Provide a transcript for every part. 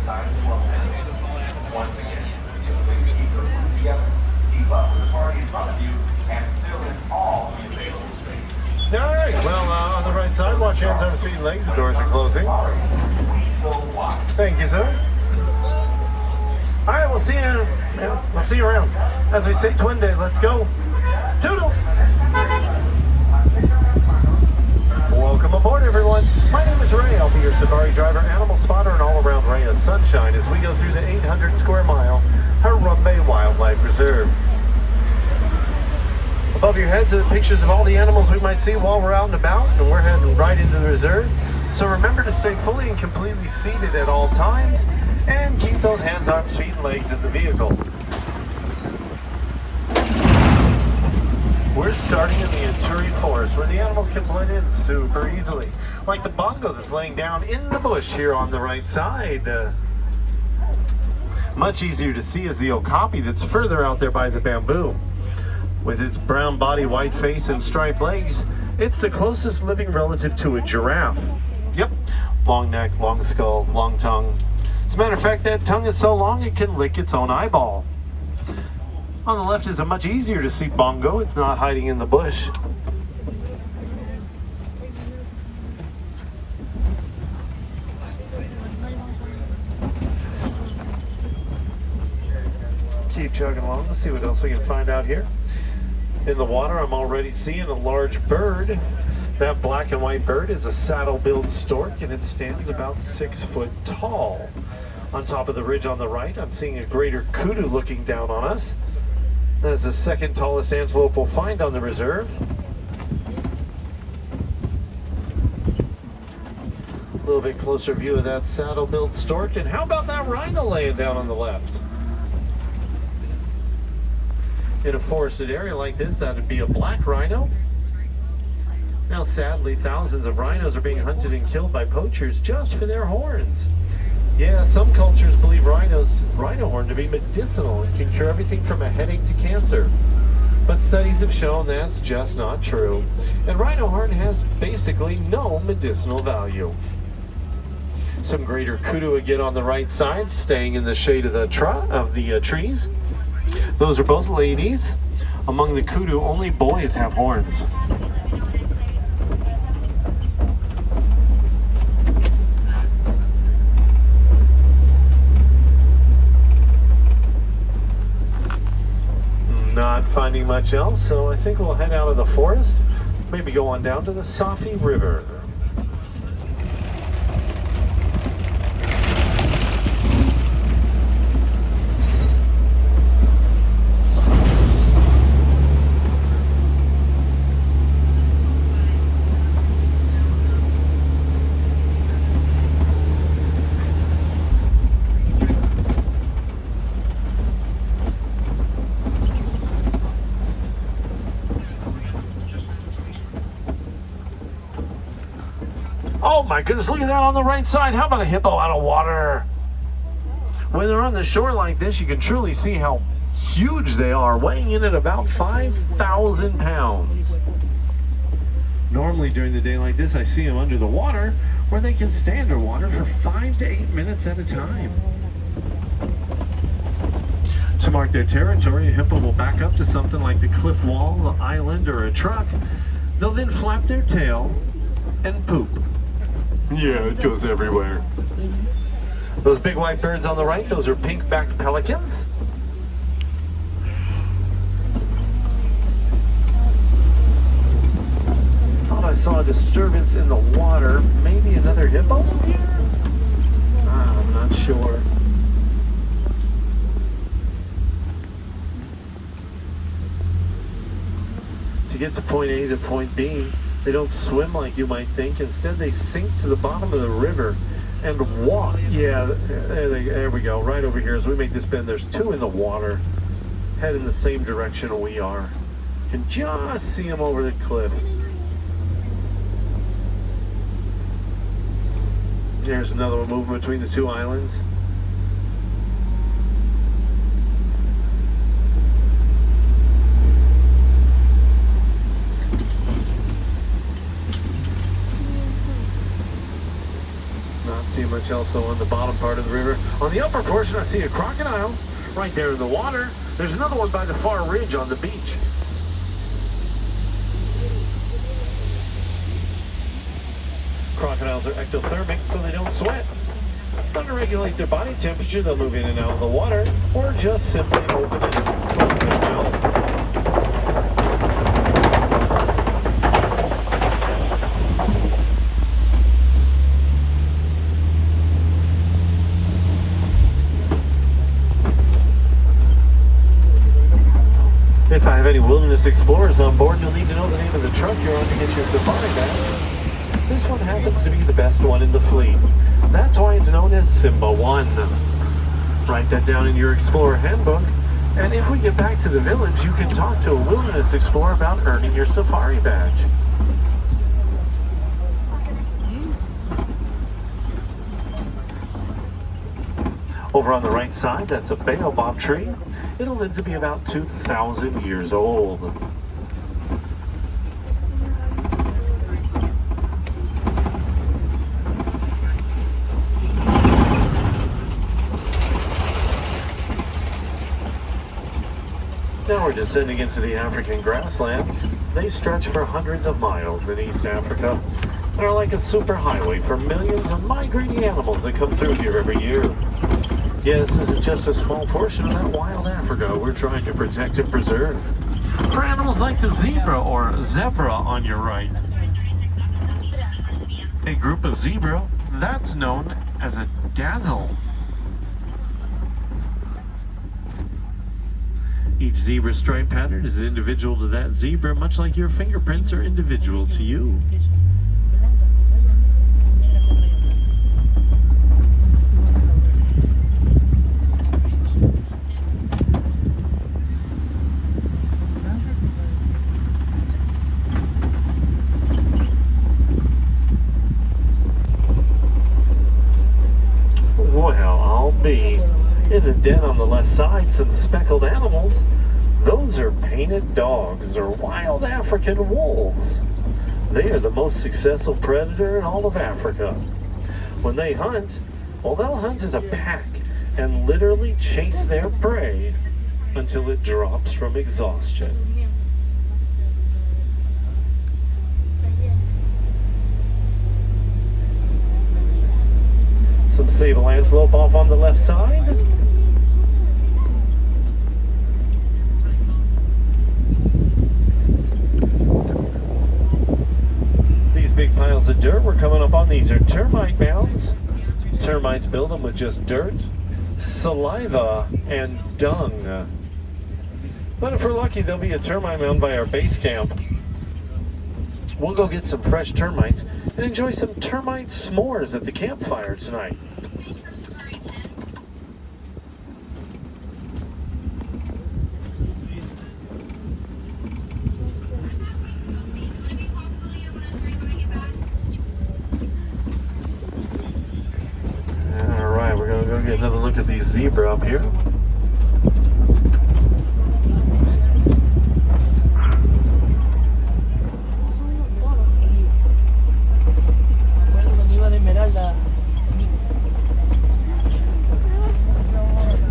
Once again, please keep your group together, keep up with the party in front of you, and fill in all the available space. All right, well, on the right side, watch hands, arms, feet, and legs. The doors are closing. Thank you, sir. All right, we'll see you. Yeah, we'll see you around. As we say, Twin Day, let's go. Toodles. Welcome aboard, everyone. My name is Ray. I'll be your safari driver, animal spotter, and all-around ray of sunshine as we go through the 800 square mile Harambe Wildlife Reserve. Above your heads are the pictures of all the animals we might see while we're out and about, and we're heading right into the reserve. So remember to stay fully and completely seated at all times, and keep those hands, arms, feet, and legs in the vehicle. We're starting in the Ituri Forest, where the animals can blend in super easily, like the bongo that's laying down in the bush here on the right side. Much easier to see is the okapi that's further out there by the bamboo. With its brown body, white face, and striped legs, it's the closest living relative to a giraffe. Yep, long neck, long skull, long tongue. As a matter of fact, that tongue is so long it can lick its own eyeball. On the left is a much easier to see bongo. It's not hiding in the bush. Keep chugging along. Let's see what else we can find out here. In the water, I'm already seeing a large bird. That black and white bird is a saddle-billed stork, and it stands about 6 foot tall. On top of the ridge on the right, I'm seeing a greater kudu looking down on us. That's the second tallest antelope we'll find on the reserve. A little bit closer view of that saddle-billed stork. And how about that rhino laying down on the left? In a forested area like this, that would be a black rhino. Now, sadly, thousands of rhinos are being hunted and killed by poachers just for their horns. Yeah, some cultures believe rhino horn to be medicinal and can cure everything from a headache to cancer. But studies have shown that's just not true. And rhino horn has basically no medicinal value. Some greater kudu again on the right side, staying in the shade of the trees. Those are both ladies. Among the kudu, only boys have horns. Not finding much else, so I think we'll head out of the forest, maybe go on down to the Safi River. Oh my goodness, look at that on the right side. How about a hippo out of water? When they're on the shore like this, you can truly see how huge they are, weighing in at about 5,000 pounds. Normally during the day like this, I see them under the water, where they can stay underwater for 5 to 8 minutes at a time. To mark their territory, a hippo will back up to something like the cliff wall, an island, or a truck. They'll then flap their tail and poop. Yeah, it goes everywhere. Those big white birds on the right, those are pink-backed pelicans. Thought I saw a disturbance in the water. Maybe another hippo? I'm not sure. To get to point A to point B, they don't swim like you might think. Instead, they sink to the bottom of the river and walk. Yeah, there we go. Right over here. As we make this bend, there's two in the water, head in the same direction we are. You can just see them over the cliff. There's another one moving between the two islands. Not seeing much else though on the bottom part of the river. On the upper portion, I see a crocodile right there in the water. There's another one by the far ridge on the beach. Crocodiles are ectothermic, so they don't sweat. But to regulate their body temperature, they'll move in and out of the water, or just simply open and close their mouths. If I have any wilderness explorers on board, you'll need to know the name of the truck you're on to get your safari badge. This one happens to be the best one in the fleet. That's why it's known as Simba 1. Write that down in your Explorer Handbook, and if we get back to the village, you can talk to a wilderness explorer about earning your safari badge. Over on the right side, that's a baobab tree. It'll live to be about 2,000 years old. Now we're descending into the African grasslands. They stretch for hundreds of miles in East Africa and are like a superhighway for millions of migrating animals that come through here every year. Yes, this is just a small portion of that wild Africa we're trying to protect and preserve. For animals like the zebra or zebra on your right. A group of zebra, that's known as a dazzle. Each zebra stripe pattern is individual to that zebra, much like your fingerprints are individual to you. Well, I'll be. In the den on the left side, some speckled animals. Those are painted dogs, or wild African wolves. They are the most successful predator in all of Africa. When they hunt, well, they'll hunt as a pack and literally chase their prey until it drops from exhaustion. Some sable antelope off on the left side. These big piles of dirt we're coming up on, these are termite mounds. Termites build them with just dirt, saliva, and dung. But if we're lucky, there'll be a termite mound by our base camp. We'll go get some fresh termites and enjoy some termite s'mores at the campfire tonight. All right, we're gonna go get another look at these zebra up here.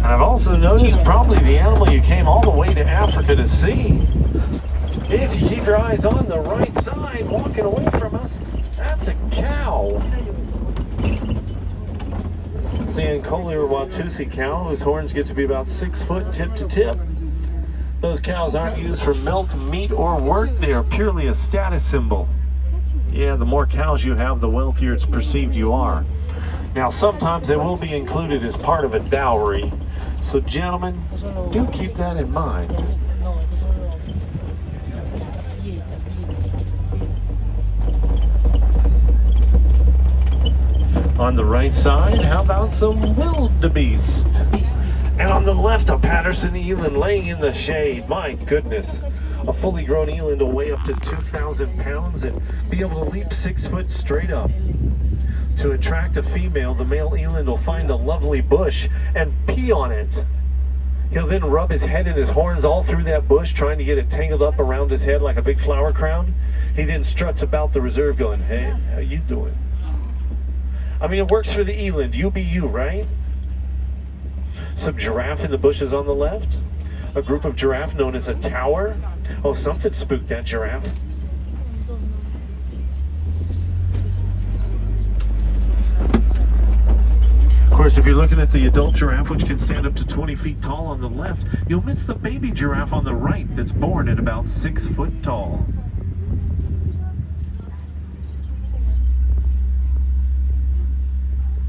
I've also noticed probably the animal you came all the way to Africa to see. If you keep your eyes on the right side, walking away from us, that's a cow. It's the Ankoli or Watusi cow, whose horns get to be about 6 foot tip to tip. Those cows aren't used for milk, meat, or work. They are purely a status symbol. Yeah, the more cows you have, the wealthier it's perceived you are. Now, sometimes they will be included as part of a dowry. So, gentlemen, do keep that in mind. On the right side, how about some wildebeest? And on the left, a Patterson eland laying in the shade. My goodness. A fully grown eland will weigh up to 2,000 pounds and be able to leap 6 foot straight up. To attract a female, the male eland will find a lovely bush and pee on it. He'll then rub his head and his horns all through that bush, trying to get it tangled up around his head like a big flower crown. He then struts about the reserve going, "Hey, how you doing?" I mean, it works for the eland. You be you, right? Some giraffe in the bushes on the left. A group of giraffe known as a tower. Oh, something spooked that giraffe. Of course, if you're looking at the adult giraffe, which can stand up to 20 feet tall on the left, you'll miss the baby giraffe on the right that's born at about 6 foot tall.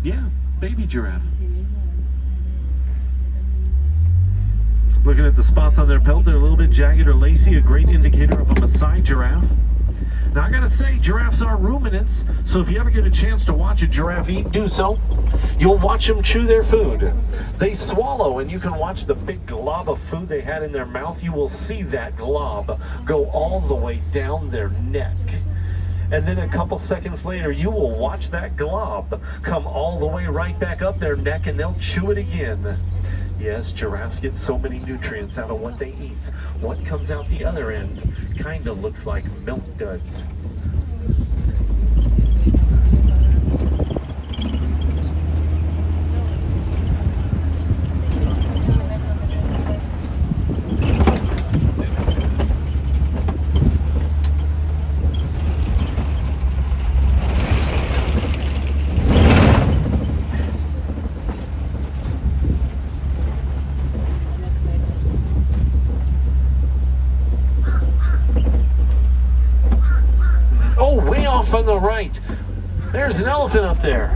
Yeah, baby giraffe. Looking at the spots on their pelt, they're a little bit jagged or lacy, a great indicator of a Maasai giraffe. Now I gotta say, giraffes are ruminants, so if you ever get a chance to watch a giraffe eat, do so. You'll watch them chew their food. They swallow, and you can watch the big glob of food they had in their mouth. You will see that glob go all the way down their neck. And then a couple seconds later, you will watch that glob come all the way right back up their neck, and they'll chew it again. Yes, giraffes get so many nutrients out of what they eat. What comes out the other end kind of looks like milk duds. On the right, there's an elephant up there.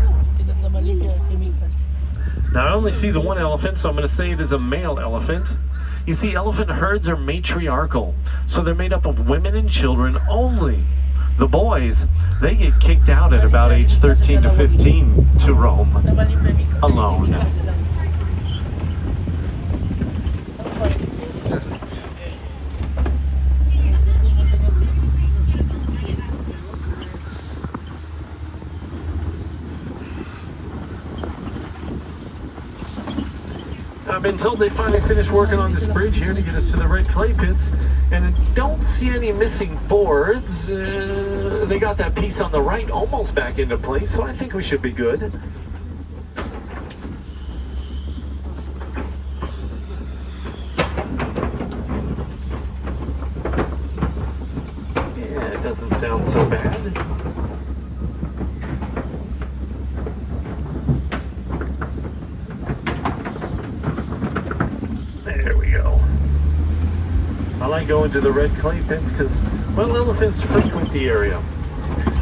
Now I only see the one elephant, so I'm going to say it is a male elephant. You see, elephant herds are matriarchal, so they're made up of women and children only. The boys, they get kicked out at about age 13 to 15 to roam alone. I've been told they finally finished working on this bridge here to get us to the red clay pits, and I don't see any missing boards. They got that piece on the right almost back into place, so I think we should be good. Yeah, it doesn't sound so bad. I like going to the red clay pits because, well, elephants frequent the area.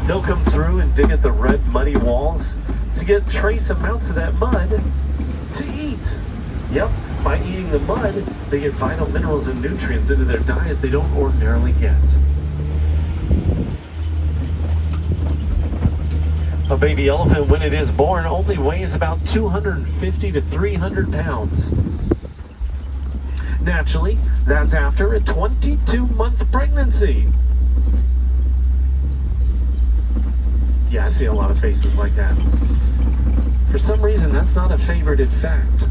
They'll come through and dig at the red muddy walls to get trace amounts of that mud to eat. Yep, by eating the mud, they get vital minerals and nutrients into their diet they don't ordinarily get. A baby elephant, when it is born, only weighs about 250 to 300 pounds. Naturally, that's after a 22-month pregnancy. Yeah, I see a lot of faces like that. For some reason, that's not a favorited fact.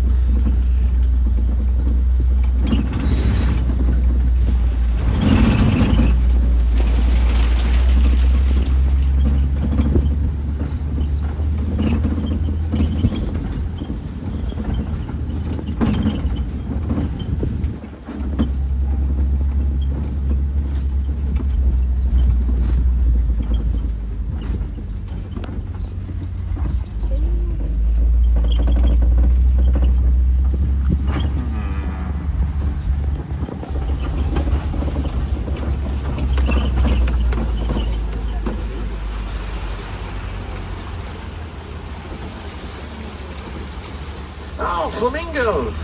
Oh, flamingos!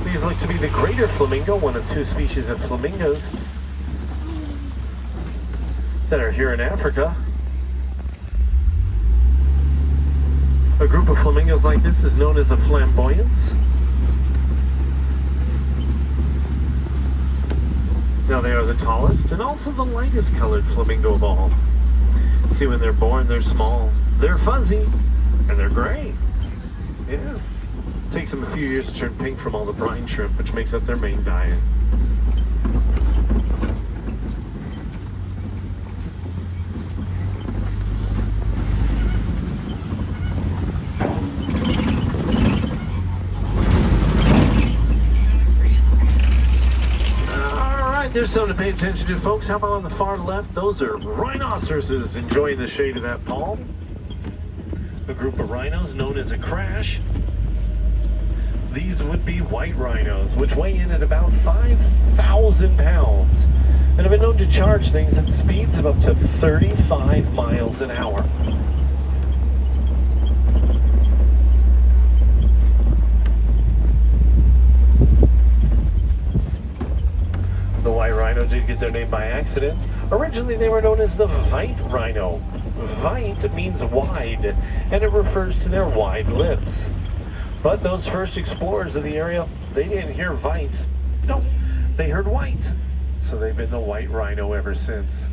These look to be the greater flamingo, one of two species of flamingos that are here in Africa. A group of flamingos like this is known as a flamboyance. Now they are the tallest and also the lightest colored flamingo of all. See, when they're born, they're small, they're fuzzy, and they're gray. Yeah. It takes them a few years to turn pink from all the brine shrimp, which makes up their main diet. there's something to pay attention to, folks. How about on the far left? Those are rhinoceroses enjoying the shade of that palm. A group of rhinos known as a crash. These would be white rhinos, which weigh in at about 5,000 pounds and have been known to charge things at speeds of up to 35 miles an hour. The white rhino did get their name by accident. Originally, they were known as the white rhino. White means wide, and it refers to their wide lips. But those first explorers of the area, they didn't hear white. No, they heard white. So they've been the white rhino ever since.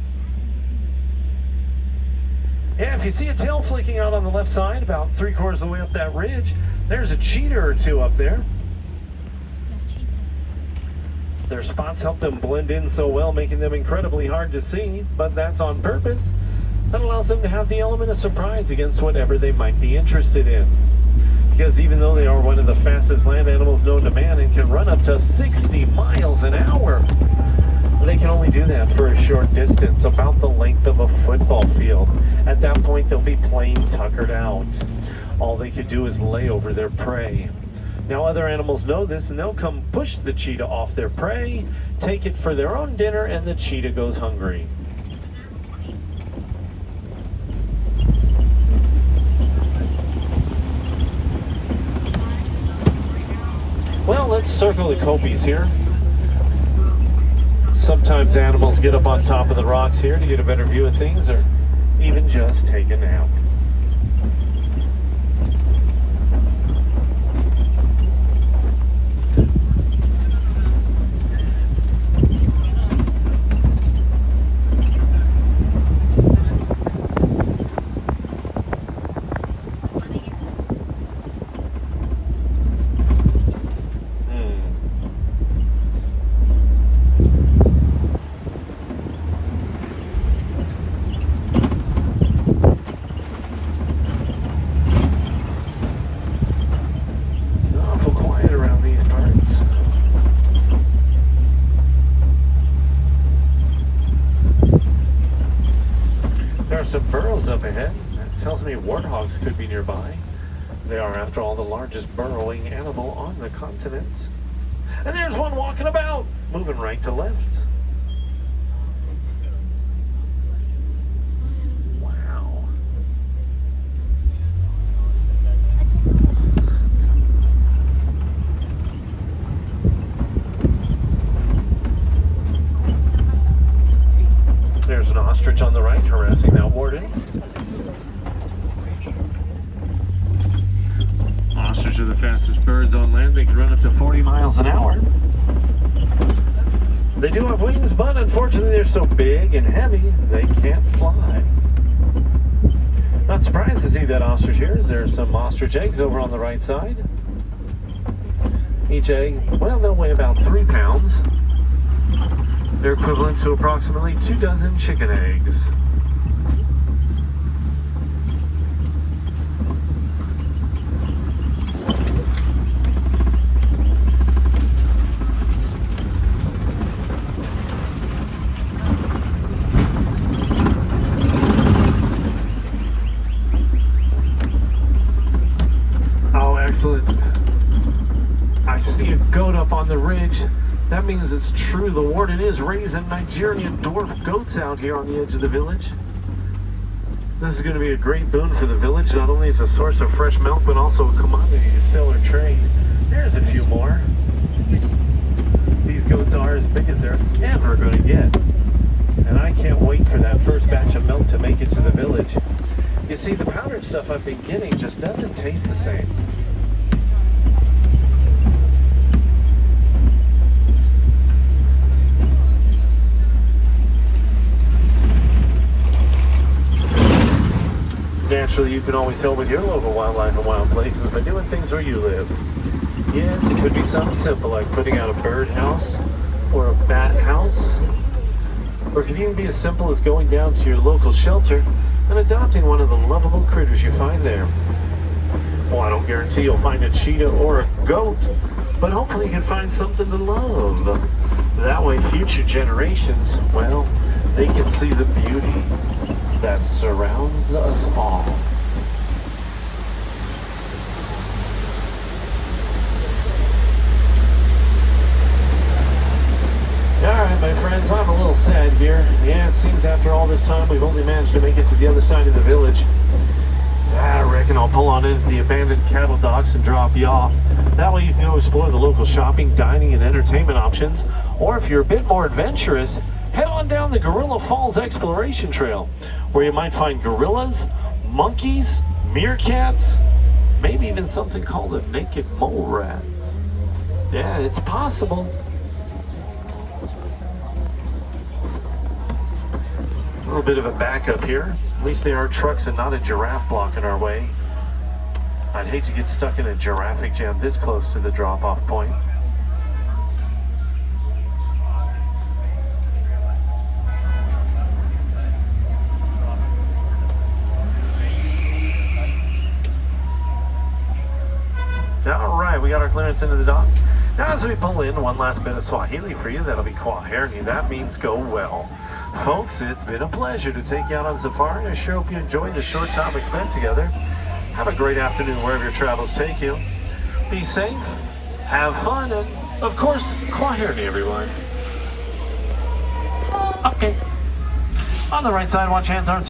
Yeah, if you see a tail flicking out on the left side, about 3/4 of the way up that ridge, there's a cheetah or two up there. Their spots help them blend in so well, making them incredibly hard to see, but that's on purpose. That allows them to have the element of surprise against whatever they might be interested in. Because even though they are one of the fastest land animals known to man and can run up to 60 miles an hour, they can only do that for a short distance, about the length of a football field. At that point, they'll be plain tuckered out. All they could do is lay over their prey. Now, other animals know this, and they'll come push the cheetah off their prey, take it for their own dinner, and the cheetah goes hungry. Well, let's circle the copies here. Sometimes animals get up on top of the rocks here to get a better view of things, or even just take a nap. Some burrows up ahead. That tells me warthogs could be nearby. They are, after all, the largest burrowing animal on the continent. And there's one walking about, moving right to left. Wow. There's an ostrich on the right harassing that warden. Ostriches are the fastest birds on land. They can run up to 40 miles an hour. They do have wings, but unfortunately they're so big and heavy, they can't fly. Not surprised to see that ostrich here, as there are some ostrich eggs over on the right side. Each egg, well, they'll weigh about 3 pounds. They're equivalent to approximately 2 dozen chicken eggs. Oh, excellent. I see a goat up on the ridge. That means it's true. The warden is raising Nigerian dwarf goats out here on the edge of the village. This is going to be a great boon for the village, not only as a source of fresh milk, but also a commodity to sell or trade. There's a few more. These goats are as big as they're ever going to get. And I can't wait for that first batch of milk to make it to the village. You see, the powdered stuff I've been getting just doesn't taste the same. Naturally, you can always help with your local wildlife and wild places by doing things where you live. Yes, it could be something simple like putting out a bird house or a bat house. Or it could even be as simple as going down to your local shelter and adopting one of the lovable critters you find there. Well, I don't guarantee you'll find a cheetah or a goat, but hopefully you can find something to love. That way future generations, well, they can see the beauty that surrounds us all. Alright, my friends, I'm a little sad here. Yeah, it seems after all this time we've only managed to make it to the other side of the village. I reckon I'll pull on in at the abandoned cattle docks and drop you off. That way you can go explore the local shopping, dining, and entertainment options. Or if you're a bit more adventurous, head on down the Gorilla Falls Exploration Trail, where you might find gorillas, monkeys, meerkats, maybe even something called a naked mole rat. Yeah, it's possible. A little bit of a backup here. At least there are trucks and not a giraffe blocking our way. I'd hate to get stuck in a giraffic jam this close to the drop-off point. Alright, we got our clearance into the dock. Now as we pull in, one last bit of Swahili for you. That'll be Kwaheri. That means go well. Folks, it's been a pleasure to take you out on safari. I sure hope you enjoyed the short time we spent together. Have a great afternoon wherever your travels take you. Be safe, have fun, and of course, Kwaheri, everyone. Okay. On the right side, watch hands, arms.